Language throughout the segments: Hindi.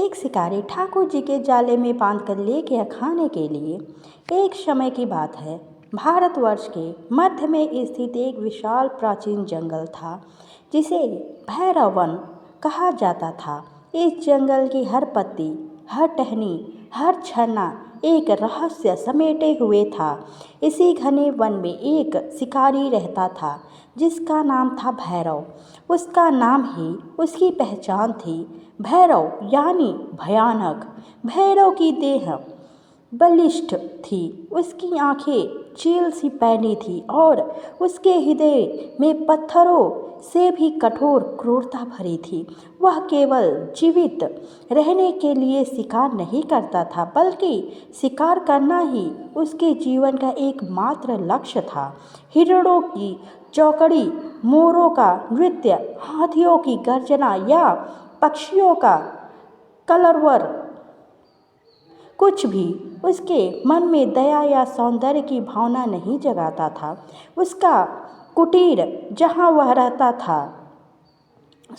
एक शिकारी ठाकुर जी के जाले में बांध कर ले गया खाने के लिए। एक समय की बात है, भारतवर्ष के मध्य में स्थित एक विशाल प्राचीन जंगल था जिसे भैरव वन कहा जाता था। इस जंगल की हर पत्ती, हर टहनी, हर झरना एक रहस्य समेटे हुए था। इसी घने वन में एक शिकारी रहता था जिसका नाम था भैरव। उसका नाम ही उसकी पहचान थी। भैरव यानी भयानक। भैरव की देह बलिष्ठ थी, उसकी आंखें चील सी पैनी थी और उसके हृदय में पत्थरों से भी कठोर क्रूरता भरी थी। वह केवल जीवित रहने के लिए शिकार नहीं करता था, बल्कि शिकार करना ही उसके जीवन का एकमात्र लक्ष्य था। हिरणों की चौकड़ी, मोरों का नृत्य, हाथियों की गर्जना या पक्षियों का कलरव कुछ भी उसके मन में दया या सौंदर्य की भावना नहीं जगाता था। उसका कुटीर जहाँ वह रहता था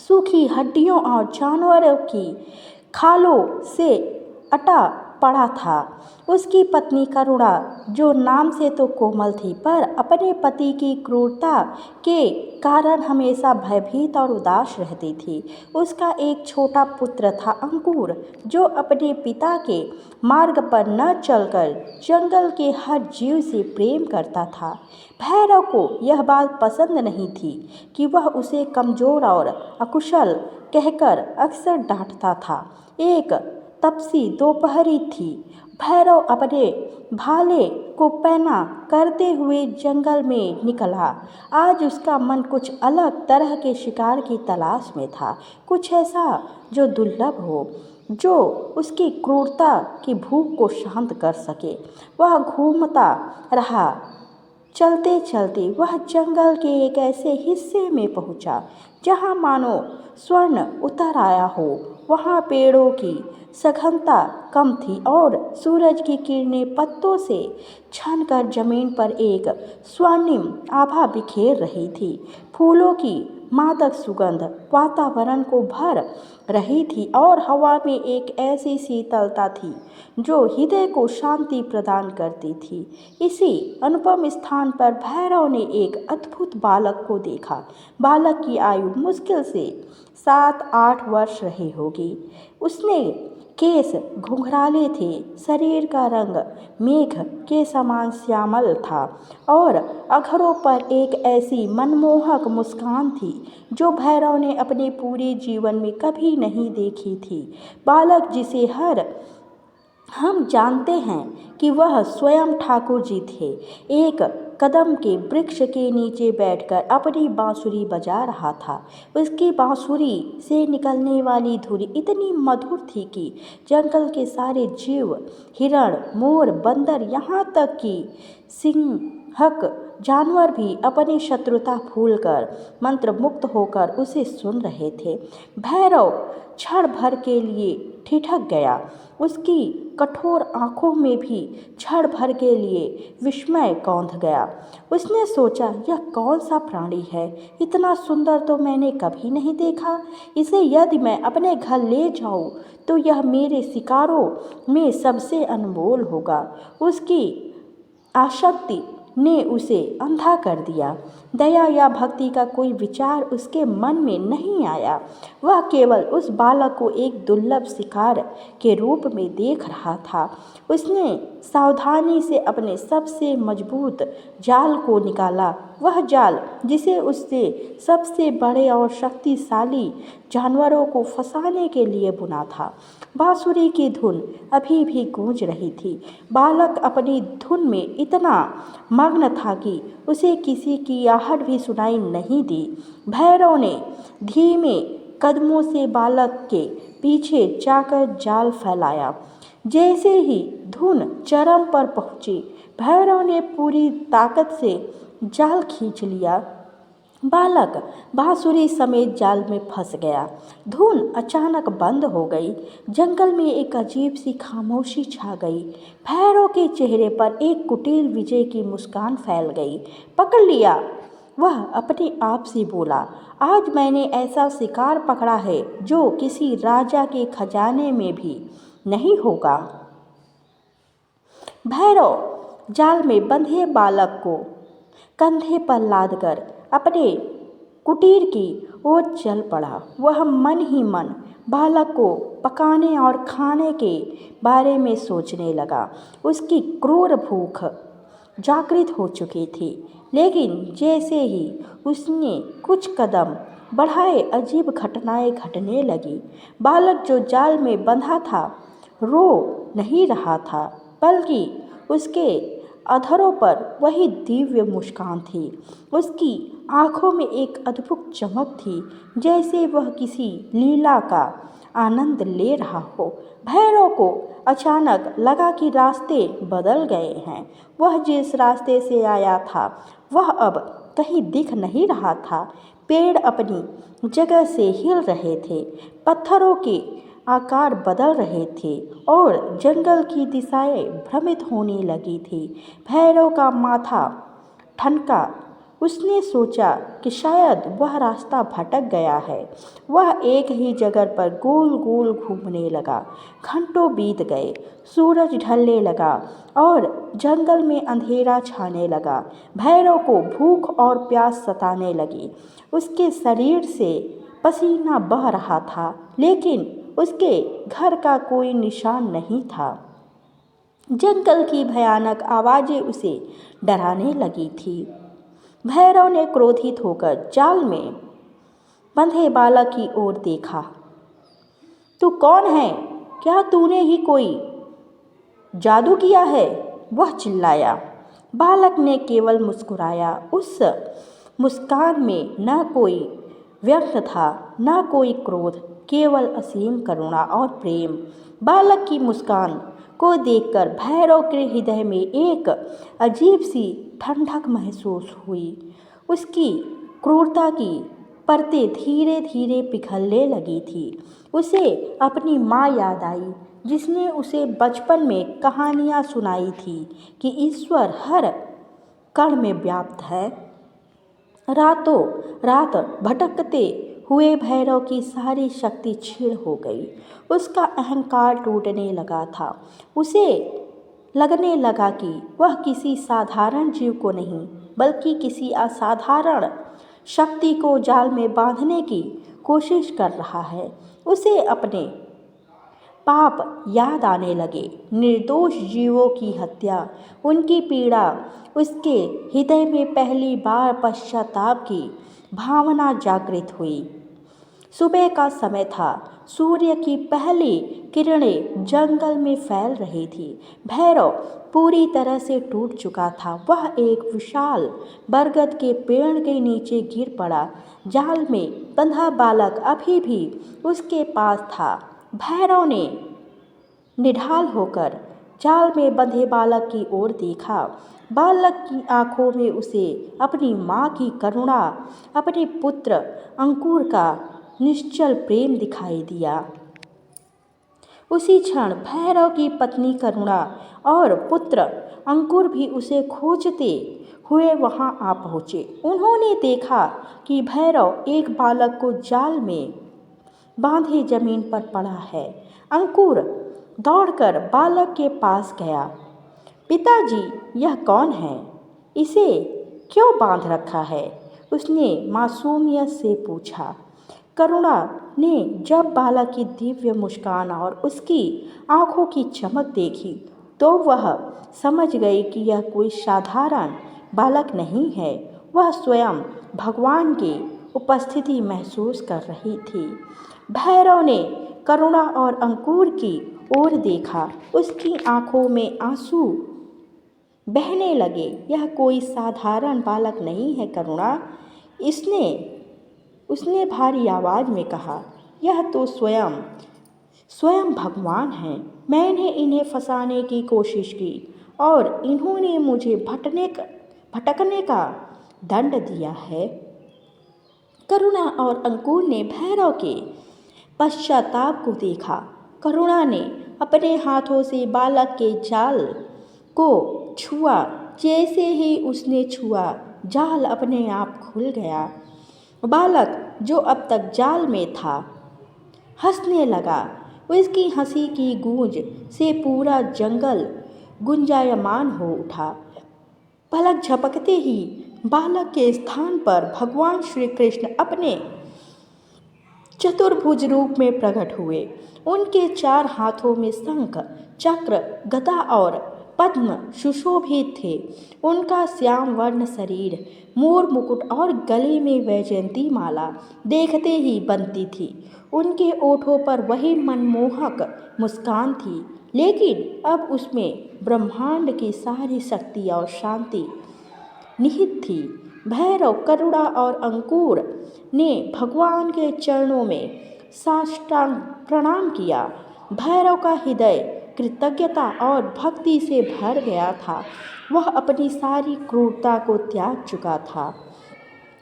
सूखी हड्डियों और जानवरों की खालों से अटा पड़ा था। उसकी पत्नी करुणा, जो नाम से तो कोमल थी, पर अपने पति की क्रूरता के कारण हमेशा भयभीत और उदास रहती थी। उसका एक छोटा पुत्र था अंकुर, जो अपने पिता के मार्ग पर न चलकर जंगल के हर जीव से प्रेम करता था। भैरव को यह बात पसंद नहीं थी कि वह उसे कमज़ोर और अकुशल कहकर अक्सर डांटता था। एक तपसी दोपहरी थी। भैरव अपने भाले को पैना करते हुए जंगल में निकला। आज उसका मन कुछ अलग तरह के शिकार की तलाश में था, कुछ ऐसा जो दुर्लभ हो, जो उसकी क्रूरता की भूख को शांत कर सके। वह घूमता रहा। चलते चलते वह जंगल के एक ऐसे हिस्से में पहुंचा जहां मानो स्वर्ण उतर आया हो। वहां पेड़ों की सघनता कम थी और सूरज की किरणें पत्तों से छनकर जमीन पर एक स्वर्णिम आभा बिखेर रही थी। फूलों की मादक सुगंध वातावरण को भर रही थी और हवा में एक ऐसी शीतलता थी जो हृदय को शांति प्रदान करती थी। इसी अनुपम स्थान पर भैरव ने एक अद्भुत बालक को देखा। बालक की आयु मुश्किल से 7-8 वर्ष रही होगी। उसने केस घुंघराले थे, शरीर का रंग मेघ के समान श्यामल था और अधरों पर एक ऐसी मनमोहक मुस्कान थी जो भैरव ने अपने पूरे जीवन में कभी नहीं देखी थी। बालक जिसे हम जानते हैं कि वह स्वयं ठाकुर जी थे, एक कदम के वृक्ष के नीचे बैठकर अपनी बांसुरी बजा रहा था। उसकी बांसुरी से निकलने वाली धुन इतनी मधुर थी कि जंगल के सारे जीव, हिरण, मोर, बंदर, यहाँ तक कि सिंहक जानवर भी अपनी शत्रुता भूलकर मंत्रमुग्ध होकर उसे सुन रहे थे। भैरव क्षण भर के लिए ठिठक गया। उसकी कठोर आंखों में भी क्षण भर के लिए विस्मय कौंध गया। उसने सोचा, यह कौन सा प्राणी है? इतना सुंदर तो मैंने कभी नहीं देखा। इसे यदि मैं अपने घर ले जाऊं तो यह मेरे शिकारों में सबसे अनमोल होगा। उसकी आसक्ति ने उसे अंधा कर दिया। दया या भक्ति का कोई विचार उसके मन में नहीं आया। वह केवल उस बालक को एक दुर्लभ शिकार के रूप में देख रहा था। उसने सावधानी से अपने सबसे मजबूत जाल को निकाला, वह जाल जिसे उसने सबसे बड़े और शक्तिशाली जानवरों को फंसाने के लिए बुना था। बांसुरी की धुन अभी भी गूंज रही थी। बालक अपनी धुन में इतना मग्न था कि उसे किसी की आहट भी सुनाई नहीं दी। भैरव ने धीमे कदमों से बालक के पीछे जाकर जाल फैलाया। जैसे ही धुन चरम पर पहुंची, भैरव ने पूरी ताकत से जाल खींच लिया। बालक बांसुरी समेत जाल में फंस गया। धुन अचानक बंद हो गई। जंगल में एक अजीब सी खामोशी छा गई। भैरव के चेहरे पर एक कुटिल विजय की मुस्कान फैल गई। पकड़ लिया, वह अपने आप से बोला, आज मैंने ऐसा शिकार पकड़ा है जो किसी राजा के खजाने में भी नहीं होगा। भैरव जाल में बंधे बालक को कंधे पर लादकर अपने कुटीर की ओर चल पड़ा। वह मन ही मन बालक को पकाने और खाने के बारे में सोचने लगा। उसकी क्रूर भूख जागृत हो चुकी थी, लेकिन जैसे ही उसने कुछ कदम बढ़ाए अजीब घटनाएं घटने लगी। बालक जो जाल में बंधा था रो नहीं रहा था, बल्कि उसके अधरों पर वही दिव्य मुस्कान थी। उसकी आँखों में एक अद्भुत चमक थी, जैसे वह किसी लीला का आनंद ले रहा हो। भैरव को अचानक लगा कि रास्ते बदल गए हैं। वह जिस रास्ते से आया था वह अब कहीं दिख नहीं रहा था। पेड़ अपनी जगह से हिल रहे थे, पत्थरों के आकार बदल रहे थे और जंगल की दिशाएं भ्रमित होने लगी थी। भैरव का माथा ठनका। उसने सोचा कि शायद वह रास्ता भटक गया है। वह एक ही जगह पर गोल गोल घूमने लगा। घंटों बीत गए, सूरज ढलने लगा और जंगल में अंधेरा छाने लगा। भैरव को भूख और प्यास सताने लगी। उसके शरीर से पसीना बह रहा था, लेकिन उसके घर का कोई निशान नहीं था। जंगल की भयानक आवाज़ें उसे डराने लगी थी। भैरव ने क्रोधित होकर जाल में बंधे बालक की ओर देखा। तू कौन है? क्या तूने ही कोई जादू किया है? वह चिल्लाया। बालक ने केवल मुस्कुराया। उस मुस्कान में न कोई व्यर्थ था, न कोई क्रोध, केवल असीम करुणा और प्रेम। बालक की मुस्कान को देखकर भैरव के हृदय में एक अजीब सी ठंडक महसूस हुई। उसकी क्रूरता की परतें धीरे धीरे पिघलने लगी थी। उसे अपनी माँ याद आई, जिसने उसे बचपन में कहानियाँ सुनाई थी कि ईश्वर हर कण में व्याप्त है। रातों रात भटकते हुए भैरव की सारी शक्ति क्षीण हो गई। उसका अहंकार टूटने लगा था। उसे लगने लगा कि वह किसी साधारण जीव को नहीं, बल्कि किसी असाधारण शक्ति को जाल में बांधने की कोशिश कर रहा है। उसे अपने पाप याद आने लगे। निर्दोष जीवों की हत्या, उनकी पीड़ा। उसके हृदय में पहली बार पश्चाताप की भावना जागृत हुई। सुबह का समय था। सूर्य की पहली किरणें जंगल में फैल रही थी। भैरव पूरी तरह से टूट चुका था। वह एक विशाल बरगद के पेड़ के नीचे गिर पड़ा। जाल में बंधा बालक अभी भी उसके पास था। भैरव ने निढाल होकर जाल में बंधे बालक की ओर देखा। बालक की आंखों में उसे अपनी माँ की करुणा, अपने पुत्र अंकुर का निश्चल प्रेम दिखाई दिया। उसी क्षण भैरव की पत्नी करुणा और पुत्र अंकुर भी उसे खोजते हुए वहां आ पहुँचे। उन्होंने देखा कि भैरव एक बालक को जाल में बांधे जमीन पर पड़ा है। अंकुर दौड़कर बालक के पास गया। पिताजी, यह कौन है? इसे क्यों बांध रखा है? उसने मासूमियत से पूछा। करुणा ने जब बालक की दिव्य मुस्कान और उसकी आंखों की चमक देखी, तो वह समझ गई कि यह कोई साधारण बालक नहीं है। वह स्वयं भगवान की उपस्थिति महसूस कर रही थी। भैरव ने करुणा और अंकुर की ओर देखा। उसकी आंखों में आंसू बहने लगे। यह कोई साधारण बालक नहीं है करुणा, उसने भारी आवाज़ में कहा। यह तो स्वयं भगवान हैं। मैंने इन्हें फंसाने की कोशिश की और इन्होंने मुझे भटकने का दंड दिया है। करुणा और अंकुर ने भैरव के पश्चाताप को देखा। करुणा ने अपने हाथों से बालक के जाल को छुआ। जैसे ही उसने छुआ, जाल अपने आप खुल गया। बालक, जो अब तक जाल में था, हंसने लगा। उसकी हंसी की गूंज से पूरा जंगल गुंजायमान हो उठा। पलक झपकते ही बालक के स्थान पर भगवान श्री कृष्ण अपने चतुर्भुज रूप में प्रकट हुए। उनके 4 हाथों में शंख, चक्र, गदा और पद्म सुशोभित थे। उनका श्याम वर्ण शरीर, मोर मुकुट और गले में वैजयंती माला देखते ही बनती थी। उनके ओठों पर वही मनमोहक मुस्कान थी, लेकिन अब उसमें ब्रह्मांड की सारी शक्ति और शांति निहित थी। भैरव, करुणा और अंकुर ने भगवान के चरणों में साष्टांग प्रणाम किया। भैरव का हृदय कृतज्ञता और भक्ति से भर गया था। वह अपनी सारी क्रूरता को त्याग चुका था।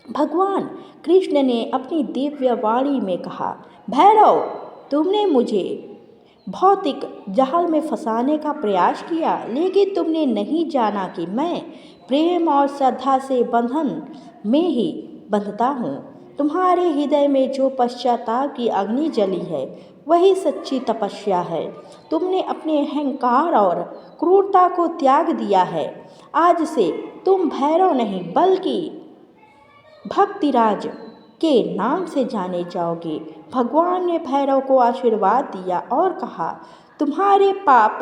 भगवान कृष्ण ने अपनी दिव्य वाणी में कहा, भैरव, तुमने मुझे भौतिक जाल में फंसाने का प्रयास किया, लेकिन तुमने नहीं जाना कि मैं प्रेम और श्रद्धा से बंधन में ही बंधता हूँ। तुम्हारे हृदय में जो पश्चाताप की अग्नि जली है, वही सच्ची तपस्या है। तुमने अपने अहंकार और क्रूरता को त्याग दिया है। आज से तुम भैरव नहीं, बल्कि भक्तिराज के नाम से जाने जाओगे। भगवान ने भैरव को आशीर्वाद दिया और कहा, तुम्हारे पाप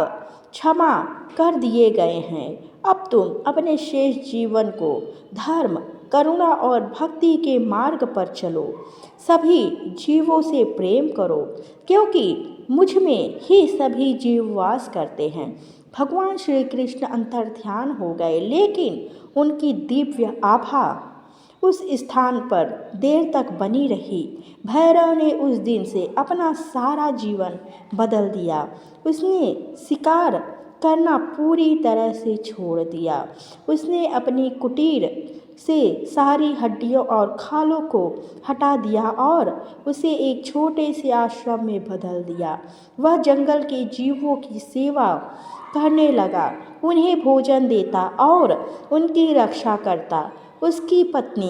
क्षमा कर दिए गए हैं। अब तुम अपने शेष जीवन को धर्म, करुणा और भक्ति के मार्ग पर चलो। सभी जीवों से प्रेम करो, क्योंकि मुझ में ही सभी जीव वास करते हैं। भगवान श्री कृष्ण अंतर्ध्यान हो गए, लेकिन उनकी दिव्य आभा उस स्थान पर देर तक बनी रही। भैरव ने उस दिन से अपना सारा जीवन बदल दिया। उसने शिकार करना पूरी तरह से छोड़ दिया। उसने अपनी कुटीर से सारी हड्डियों और खालों को हटा दिया और उसे एक छोटे से आश्रम में बदल दिया। वह जंगल के जीवों की सेवा करने लगा, उन्हें भोजन देता और उनकी रक्षा करता। उसकी पत्नी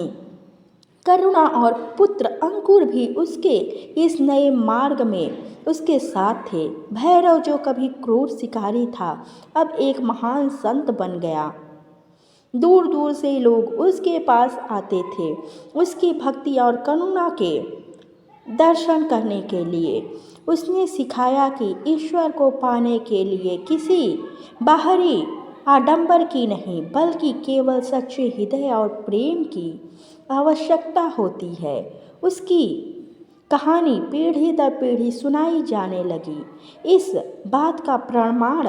करुणा और पुत्र अंकुर भी उसके इस नए मार्ग में उसके साथ थे। भैरव, जो कभी क्रूर शिकारी था, अब एक महान संत बन गया। दूर दूर से लोग उसके पास आते थे, उसकी भक्ति और करुणा के दर्शन करने के लिए। उसने सिखाया कि ईश्वर को पाने के लिए किसी बाहरी आडंबर की नहीं, बल्कि केवल सच्चे हृदय और प्रेम की आवश्यकता होती है। उसकी कहानी पीढ़ी दर पीढ़ी सुनाई जाने लगी। इस बात का प्रमाण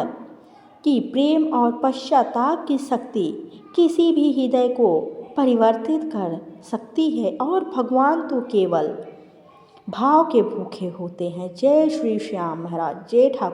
कि प्रेम और पश्चाताप की शक्ति किसी भी हृदय को परिवर्तित कर सकती है, और भगवान तो केवल भाव के भूखे होते हैं। जय श्री श्याम महाराज, जय ठाकुर।